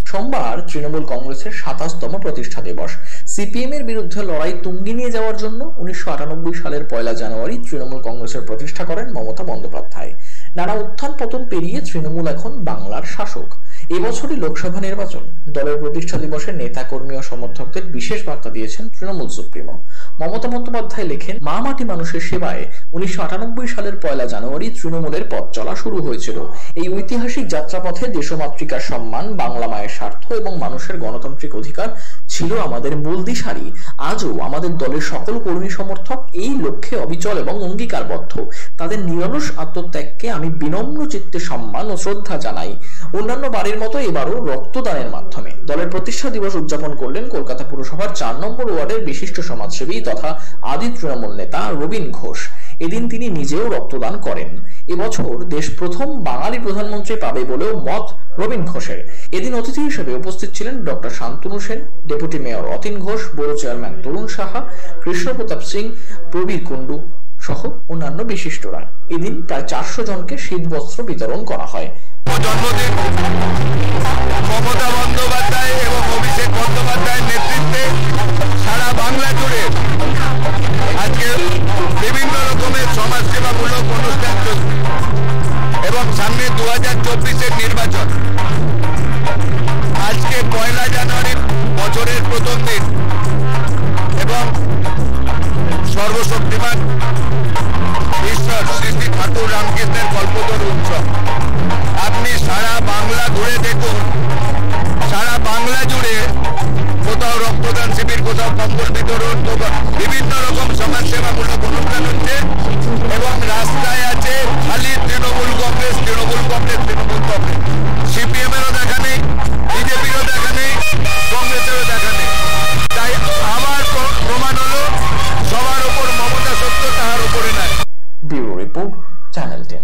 সোমবার তৃণমূল কংগ্রেসের ২৭তম প্রতিষ্ঠা দিবস। সিপিএম এর বিরুদ্ধে লড়াই তুঙ্গি নিয়ে যাওয়ার জন্য ১৯৯৮ সালের ১ জানুয়ারি তৃণমূল কংগ্রেসের প্রতিষ্ঠা করেন মমতা বন্দ্যোপাধ্যায়। নানা উত্থান পতন পেরিয়ে তৃণমূল এখন বাংলার শাসক। এবছরই লোকসভা নির্বাচন। দলের প্রতিষ্ঠা দিবসে নেতা কর্মী ও সমর্থকদের বিশেষ বার্তা দিয়েছেন তৃণমূল সুপ্রিমো। মমতা বন্দ্যোপাধ্যায় লেখেন, মা মাটি মানুষের সেবায় ১৯৯৮ সালের ১ জানুয়ারি তৃণমূলের পথ চলা শুরু হয়েছিল। এই ঐতিহাসিক যাত্রাপথে দেশমাতৃকার সম্মান, বাংলা মায়ের স্বার্থ এবং মানুষের গণতান্ত্রিক অধিকার ছিল আমাদের মূল দিশারি। আজও আমাদের দলের সকল কর্মী সমর্থক এই লক্ষ্যে অবিচল এবং অঙ্গীকারবদ্ধ। তাদের নিরলস আত্মত্যাগকে আমি বিনম্র চিত্তে সম্মান ও শ্রদ্ধা জানাই। অন্যান্য বারের মতো এবারও রক্তদানের মাধ্যমে দলের প্রতিষ্ঠা দিবস উদযাপন করলেন কলকাতা পুরসভার ৪ নম্বর ওয়ার্ডের বিশিষ্ট সমাজসেবী তথা আদি তৃণমূল নেতা রবীন ঘোষ। এদিন তিনি নিজেও রক্তদান করেন। এবছর দেশ প্রথম বাঙালি প্রধানমন্ত্রী পাবে বলেও মত রবীন ঘোষের। এদিন অতিথি হিসেবে উপস্থিত ছিলেন doctor Shantanu Sen, deputy mayor Atin Ghosh, বড় চেয়ারম্যান তরুণ সাহা, কৃষ্ণপ্রতাপ সিং, প্রবীর কুণ্ডু সহ অন্যান্য বিশিষ্টরা। এদিন প্রায় ৪০০ জনকে শীতবস্ত্র বিতরণ করা হয়। জন্মদিন মমতা বন্দ্যোপাধ্যায় এবং অভিষেক বন্দ্যোপাধ্যায়ের নেতৃত্বে সারা বাংলা জুড়ে আজকে বিভিন্ন রকমের সমাজসেবামূলক অনুষ্ঠান চলছে এবং সামনে ২০২৪-এর নির্বাচন। আজকে ১ জানুয়ারি বছরের প্রথম দিন এবং সর্বশক্তিমান ঈশ্বর শ্রী শ্রী ঠাকুর রামকৃষ্ণের কল্পতরু উৎসব। আপনি সারা বাংলা ঘুরে দেখুন, সারা বাংলা জুড়ে কোথাও রক্তদান শিবির, কোথাও কম্বল বিতরণ, বিভিন্ন রকম সমাজসেবামূলক অনুষ্ঠান হচ্ছে এবং রাস্তায় আছে খালি তৃণমূল কংগ্রেস, তৃণমূল কংগ্রেস, তৃণমূল কংগ্রেস। সিপিএম এরও দেখা নেই, বিজেপিরও দেখা নেই, কংগ্রেসেরও দেখা নেই। তাই আমার প্রমাণ হলো সবার ওপর মমতা সত্য, তাহার উপরে নাই। Bureau report, channel 10।